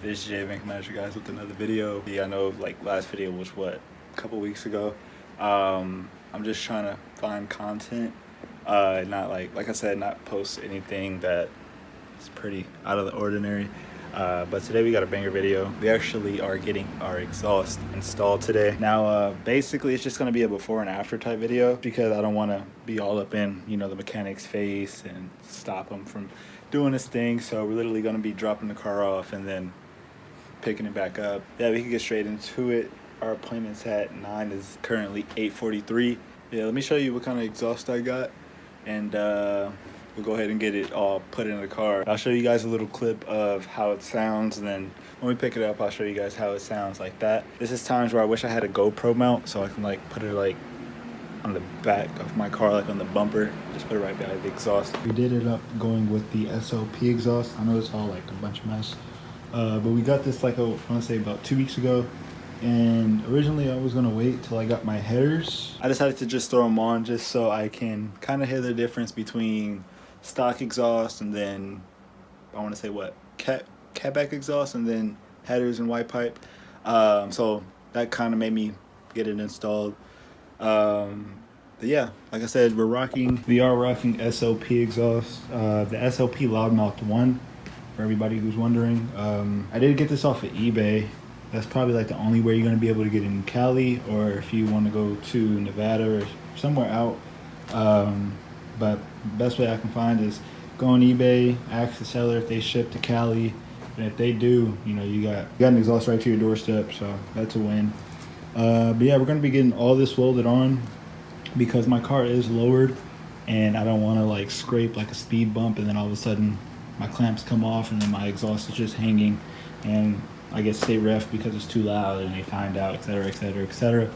This is Javen coming at you guys with another video. I know like last video was what, a couple weeks ago. I'm just trying to find content, not like I said, not post anything that is pretty out of the ordinary. But today we got a banger video. We actually are getting our exhaust installed today. Now basically it's just going to be a before and after type video because I don't want to be all up in, you know, the mechanic's face and stop them from doing this thing. So we're literally going to be dropping the car off and then picking it back up. Yeah, we can get straight into it. Our appointment's at 9, is currently 8:43. Yeah, let me show you what kind of exhaust I got, and we'll go ahead and get it all put in the car. I'll show you guys a little clip of how it sounds, and then when we pick it up, I'll show you guys how it sounds like that. This is times where I wish I had a GoPro mount so I can like put it like on the back of my car, like on the bumper, just put it right behind the exhaust. We did it up going with the SOP exhaust. I know it's all like a bunch of mess, but we got this like I want to say about 2 weeks ago. And originally I was gonna wait till I got my headers. I decided to just throw them on just so I can kind of hear the difference between stock exhaust and then I want to say what, catback exhaust, and then headers and white pipe. So that kind of made me get it installed. But yeah, like I said, we are rocking SOP exhaust, the SOP loudmouth 1 for everybody who's wondering. I did get this off of eBay. That's probably like the only way you're going to be able to get in Cali, or if you want to go to Nevada or somewhere out. But best way I can find is go on eBay, ask the seller if they ship to Cali, and if they do, you know, you got an exhaust right to your doorstep, so that's a win. But yeah, we're going to be getting all this welded on because my car is lowered and I don't want to like scrape like a speed bump and then all of a sudden my clamps come off and then my exhaust is just hanging and I get state ref because it's too loud and they find out, etc., etc., etc.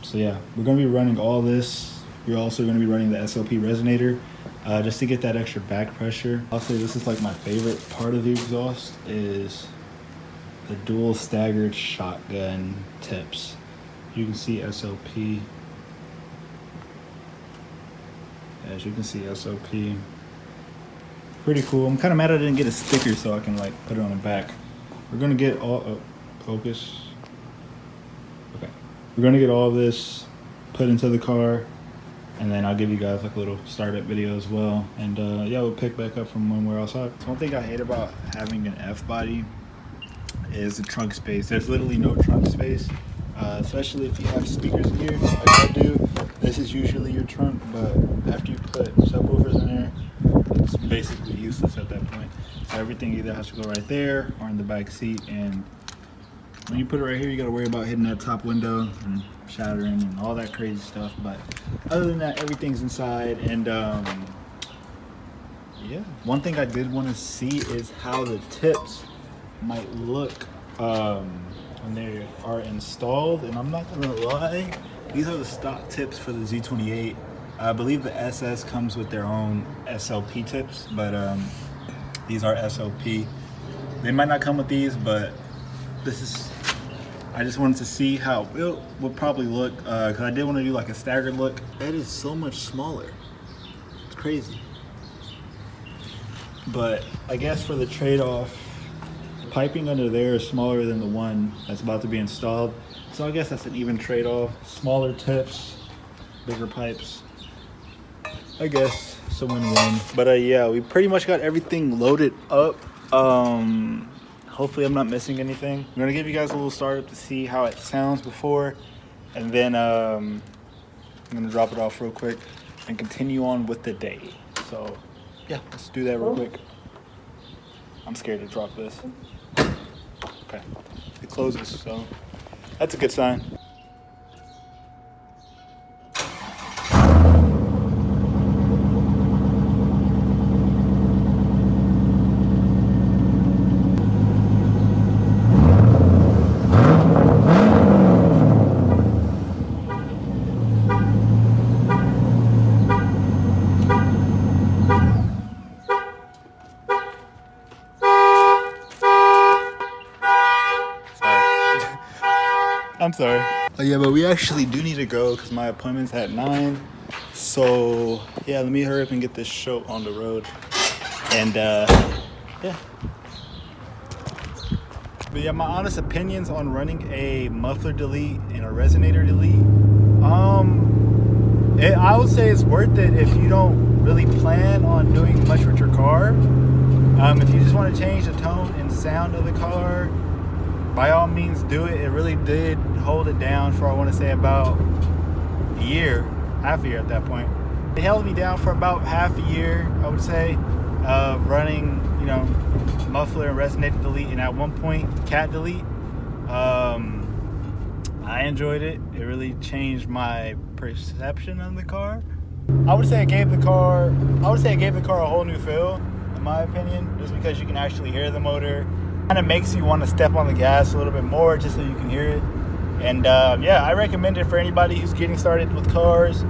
So yeah, we're going to be running all this. We're also going to be running the SOP resonator just to get that extra back pressure. I'll say this is like my favorite part of the exhaust is the dual staggered shotgun tips. You can see SOP. As you can see, SOP. Pretty cool. I'm kind of mad I didn't get a sticker so I can like put it on the back. We're gonna get all focus. Okay, we're gonna get all of this put into the car, and then I'll give you guys like a little startup video as well. And yeah, we'll pick back up from when we're outside. So one thing I hate about having an F body is the trunk space. There's literally no trunk space, especially if you have speakers in here like I do. This is usually your trunk, but after you put subwoofers in there, it's basically useless at that point. So everything either has to go right there or in the back seat, and when you put it right here, you got to worry about hitting that top window and shattering and all that crazy stuff. But other than that, everything's inside. And yeah, one thing I did want to see is how the tips might look when they are installed. And I'm not gonna lie, these are the stock tips for the Z28. I believe the SS comes with their own SLP tips, but these are SLP. They might not come with these, but this is, I just wanted to see how it would probably look, because I did want to do like a staggered look. It is so much smaller. It's crazy. But I guess for the trade-off, piping under there is smaller than the one that's about to be installed. So I guess that's an even trade-off. Smaller tips, bigger pipes. I guess it's a win-win. But yeah, we pretty much got everything loaded up. Hopefully I'm not missing anything. I'm gonna give you guys a little startup to see how it sounds before, and then I'm gonna drop it off real quick and continue on with the day. So yeah, let's do that real quick. I'm scared to drop this. Okay, it closes, so that's a good sign. I'm sorry. Oh yeah, but we actually do need to go because my appointment's at 9. So yeah, let me hurry up and get this show on the road. And yeah. But yeah, my honest opinions on running a muffler delete and a resonator delete. I would say it's worth it if you don't really plan on doing much with your car. If you just want to change the tone and sound of the car, by all means do it. It really did hold it down for, I want to say, about a year, half a year at that point. It held me down for about half a year, I would say, running, muffler and resonator delete, and at one point cat delete. I enjoyed it. It really changed my perception of the car. I would say it gave the car a whole new feel, in my opinion, just because you can actually hear the motor. Kind of makes you want to step on the gas a little bit more just so you can hear it. And yeah, I recommend it for anybody who's getting started with cars.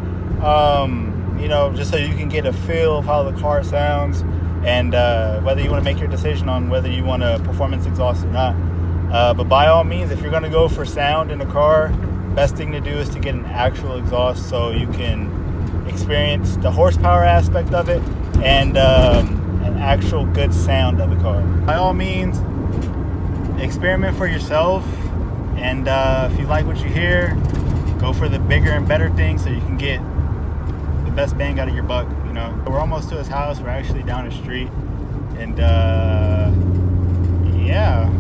Just so you can get a feel of how the car sounds, and whether you want to make your decision on whether you want a performance exhaust or not. But by all means, if you're going to go for sound in a car, best thing to do is to get an actual exhaust so you can experience the horsepower aspect of it and an actual good sound of the car. By all means, experiment for yourself, and if you like what you hear, go for the bigger and better things so you can get the best bang out of your buck. We're almost to his house. We're actually down the street, and yeah,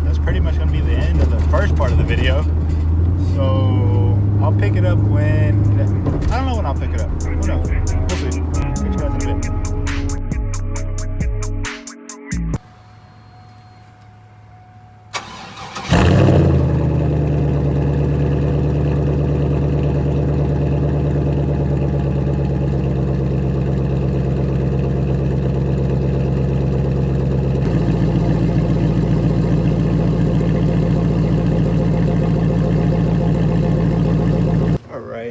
that's pretty much gonna be the end of the first part of the video. So I'll pick it up when, I don't know when I'll pick it up. Who knows? We'll see. Catch you guys in a bit.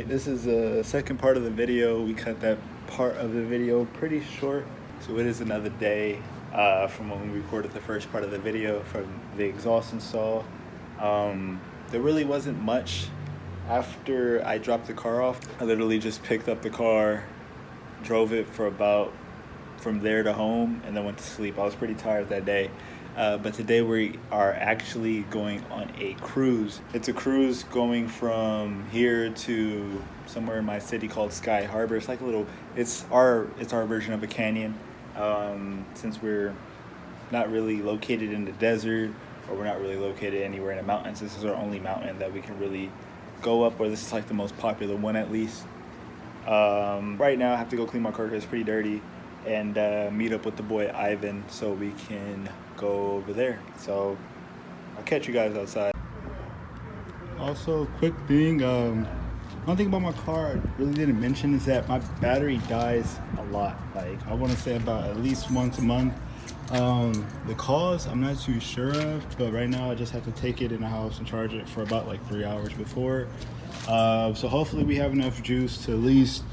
This is the second part of the video. We cut that part of the video pretty short, so it is another day from when we recorded the first part of the video from the exhaust install. There really wasn't much after I dropped the car off. I literally just picked up the car, drove it for about from there to home, and then went to sleep. I was pretty tired that day. But today we are actually going on a cruise. It's a cruise going from here to somewhere in my city called Sky Harbor. It's like it's our version of a canyon. Since we're not really located in the desert, or we're not really located anywhere in the mountains, this is our only mountain that we can really go up, or this is like the most popular one at least. Right now I have to go clean my car because it's pretty dirty, and meet up with the boy Ivan so we can go over there. So I'll catch you guys outside. Also, quick thing, one thing about my car I really didn't mention is that my battery dies a lot. Like, I want to say about at least once a month. The cause I'm not too sure of, but right now I just have to take it in the house and charge it for about like 3 hours before. So hopefully we have enough juice to at least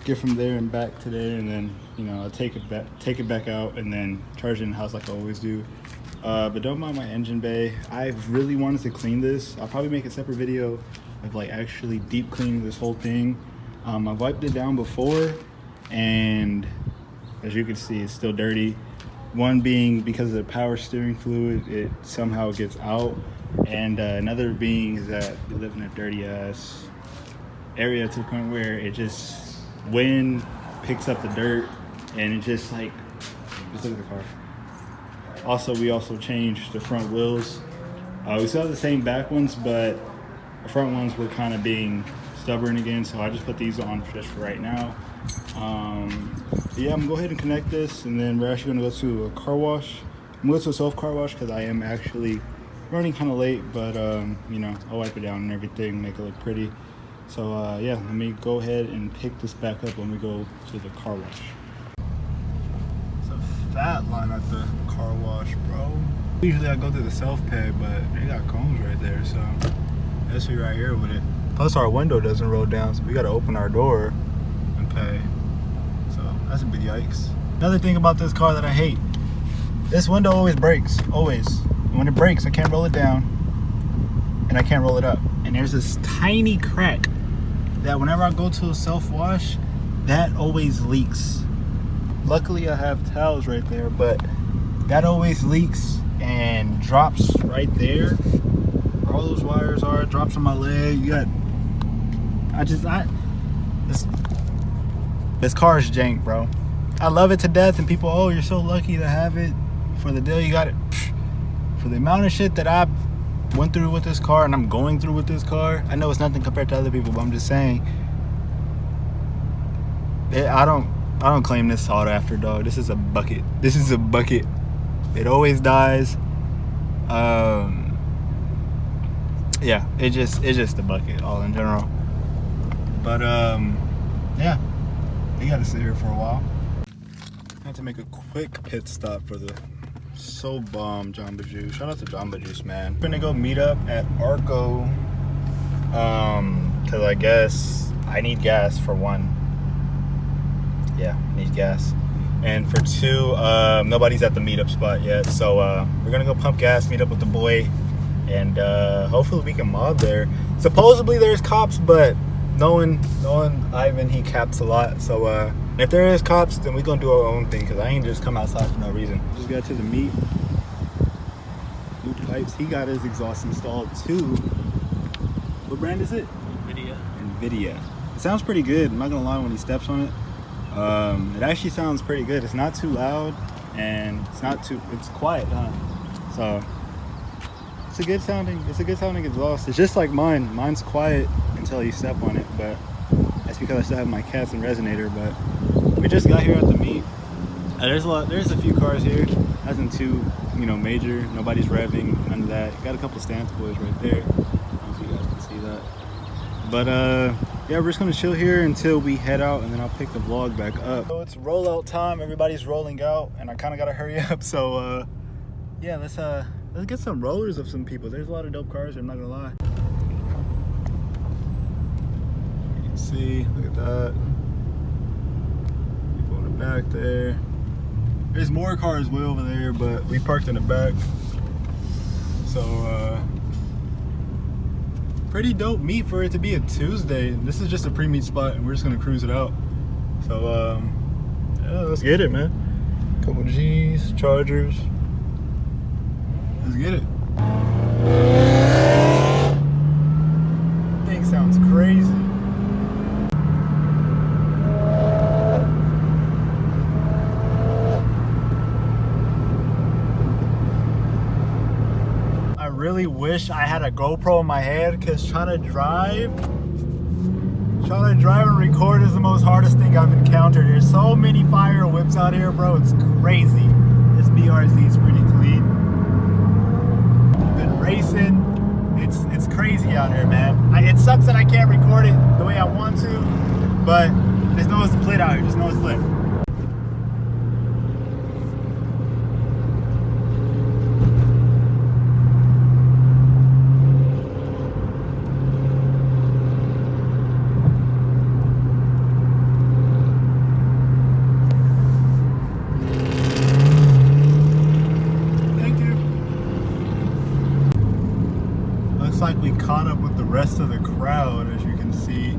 get from there and back today, and then I'll take it back out and then charge it in the house like I always do. But don't mind my engine bay. I really wanted to clean this. I'll probably make a separate video of like actually deep cleaning this whole thing. I wiped it down before, and as you can see, it's still dirty. One being because of the power steering fluid, it somehow gets out, and another being is that we live in a dirty ass area to the point where it just, wind picks up the dirt, and it just look at the car. Also, we also changed the front wheels. We still have the same back ones, but the front ones were kind of being stubborn again, so I just put these on just for right now. Yeah, I'm gonna go ahead and connect this, and then we're actually gonna go to a car wash. I'm gonna go to a self car wash because I am actually running kind of late, but I'll wipe it down and everything, make it look pretty. So yeah, let me go ahead and pick this back up when we go to the car wash. It's a fat line at the car wash, bro. Usually I go through the self-pay, but they got cones right there, so let's be right here with it. Plus our window doesn't roll down, so we gotta open our door and pay. So that's a big yikes. Another thing about this car that I hate, this window always breaks, always. And when it breaks, I can't roll it down and I can't roll it up. And there's this tiny crack that whenever I go to a self-wash, that always leaks. Luckily I have towels right there, but that always leaks, and drops right there. Where all those wires are, drops on my leg. You got, this car is jank, bro. I love it to death, and people, oh, you're so lucky to have it. For the deal you got it. For the amount of shit that I went through with this car and I'm going through with this car, I know it's nothing compared to other people, but I'm just saying, I don't claim this sought after, dog. This is a bucket. This is a bucket. It always dies. Yeah, it's just a bucket all in general. But yeah, we gotta sit here for a while. I had to make a quick pit stop for the so bomb Jamba Juice. Shout out to Jamba Juice, man. We're gonna go meet up at Arco, cause I guess I need gas for one. Yeah, I need gas. And for two, nobody's at the meetup spot yet, so we're gonna go pump gas, meet up with the boy, and hopefully we can mob there. Supposedly there's cops, but knowing Ivan, he caps a lot. So if there is cops, then we gonna do our own thing, because I ain't just come outside for no reason. Just got to the meet. New pipes. He got his exhaust installed too. What brand is it? NVIDIA. It sounds pretty good. I'm not gonna lie, when he steps on it. It actually sounds pretty good. It's not too loud, and it's quiet, huh? So it's a good sounding exhaust. It's just like mine. Mine's quiet until you step on it, but that's because I still have my cats and resonator. But we just got here at the meet. There's a few cars here. Nothing too, major. Nobody's revving, none of that. Got a couple stance boys right there. I don't know if you guys can see that. But yeah, we're just gonna chill here until we head out, and then I'll pick the vlog back up. So it's rollout time. Everybody's rolling out, and I kind of gotta hurry up. So yeah, let's get some rollers of some people. There's a lot of dope cars here, I'm not gonna lie. You can see, look at that. People in the back there. There's more cars way over there, but we parked in the back. So pretty dope meet for it to be a Tuesday. This is just a pre-meet spot, and we're just gonna cruise it out. So yeah, let's get it, man. Couple G's, Chargers. Let's get it. Thing sounds crazy. I really wish I had a GoPro in my head, because trying to drive and record is the most hardest thing I've encountered. There's so many fire whips out here, bro. It's crazy. This BRZ is pretty clean. Been racing. It's crazy out here, man. It sucks that I can't record it the way I want to, but just know it's lit out here. Just know it's lit. Like we caught up with the rest of the crowd, as you can see.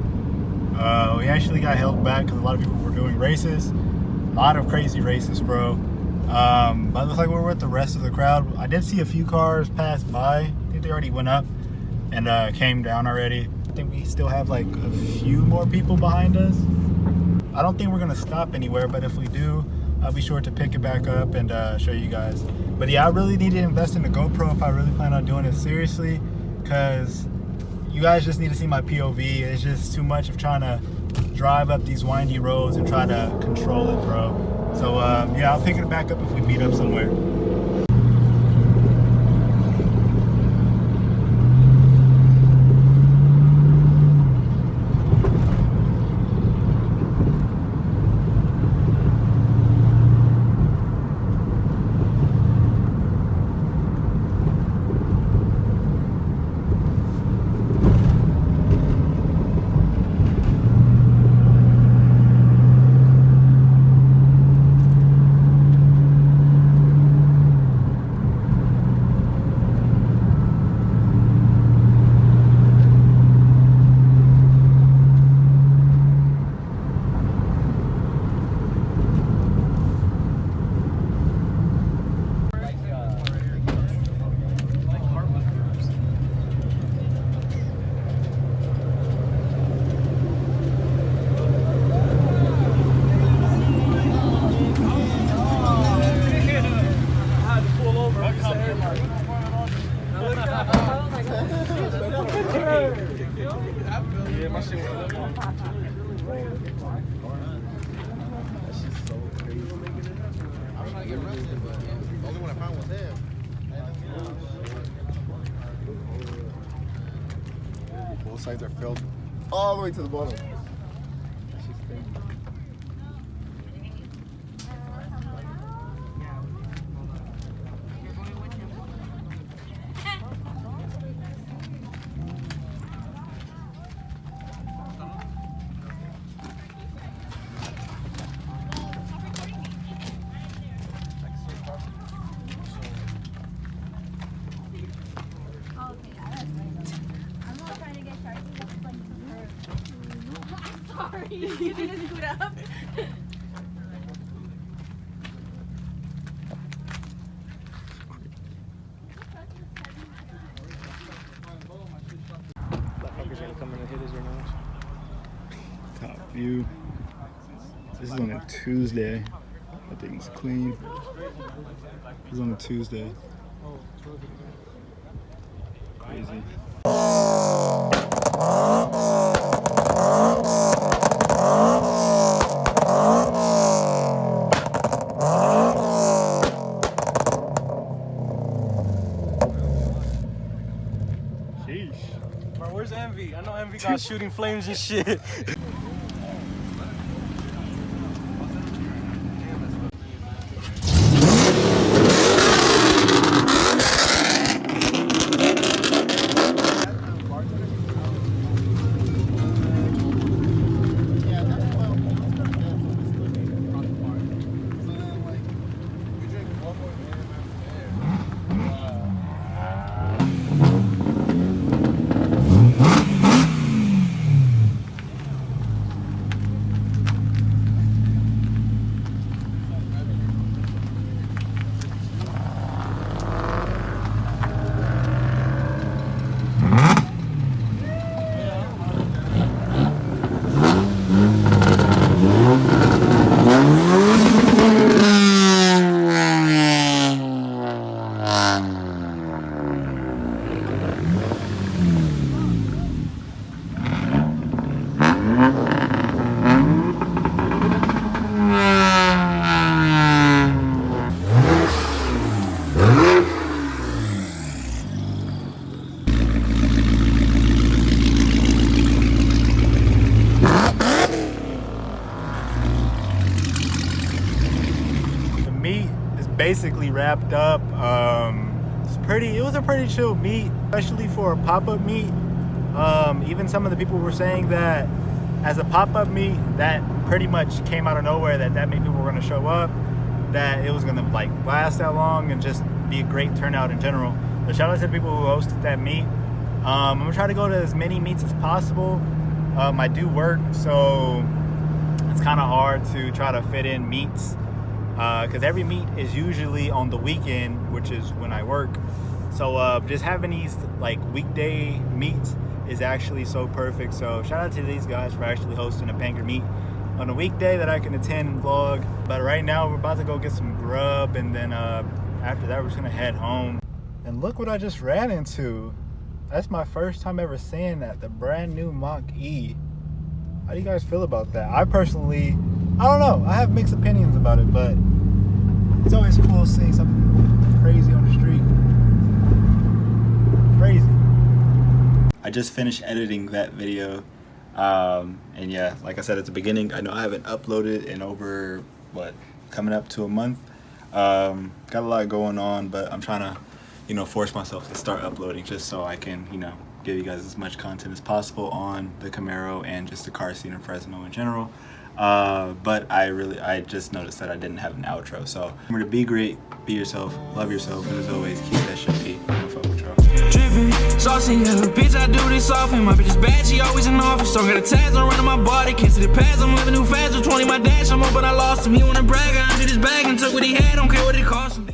We actually got held back because a lot of people were doing races. A lot of crazy races, bro. But it looks like we're with the rest of the crowd. I did see a few cars pass by. I think they already went up and came down already. I think we still have like a few more people behind us. I don't think we're gonna stop anywhere, but if we do, I'll be sure to pick it back up and show you guys. But yeah, I really need to invest in a GoPro if I really plan on doing it seriously, because you guys just need to see my POV. It's just too much of trying to drive up these windy roads and try to control it, bro. So yeah, I'll pick it back up if we meet up somewhere. Both sides are filled all the way to the bottom. Sorry, you didn't scoot up. Top view. This is on a Tuesday. I think it's clean. This is on a Tuesday. Crazy. Bro, where's Envy? I know Envy got shooting flames and shit. Basically wrapped up. It was a pretty chill meet, especially for a pop-up meet. Even some of the people were saying that as a pop-up meet that pretty much came out of nowhere, that many people were going to show up, that it was going to like last that long and just be a great turnout in general. So shout out to the people who hosted that meet. I'm gonna try to go to as many meets as possible. I do work, so it's kind of hard to try to fit in meets, because every meet is usually on the weekend, which is when I work. So just having these like weekday meets is actually so perfect. So shout out to these guys for actually hosting a banger meet on a weekday that I can attend and vlog. But right now we're about to go get some grub, and then after that we're just gonna head home. And look what I just ran into. That's my first time ever seeing that, the brand new Mach-E. How do you guys feel about that? I personally, I don't know, I have mixed opinions about it, but it's always cool seeing something crazy on the street. Crazy. I just finished editing that video, and yeah, like I said at the beginning, I know I haven't uploaded in over, coming up to a month. Got a lot going on, but I'm trying to, force myself to start uploading just so I can, give you guys as much content as possible on the Camaro and just the car scene in Fresno in general. But I just noticed that I didn't have an outro. So remember to be great, be yourself, love yourself, and as always, keep that shit P. Fuck with y'all. Drippin', saucy, yeah, bitch, I do this often. My bitch is bad, she always in office. So I got a tags on running my body, can't see the pads. I'm living too fast with 20, my dash, I'm up, but I lost him. He wanna brag, I emptied his bag and took what he had, don't care what it cost him.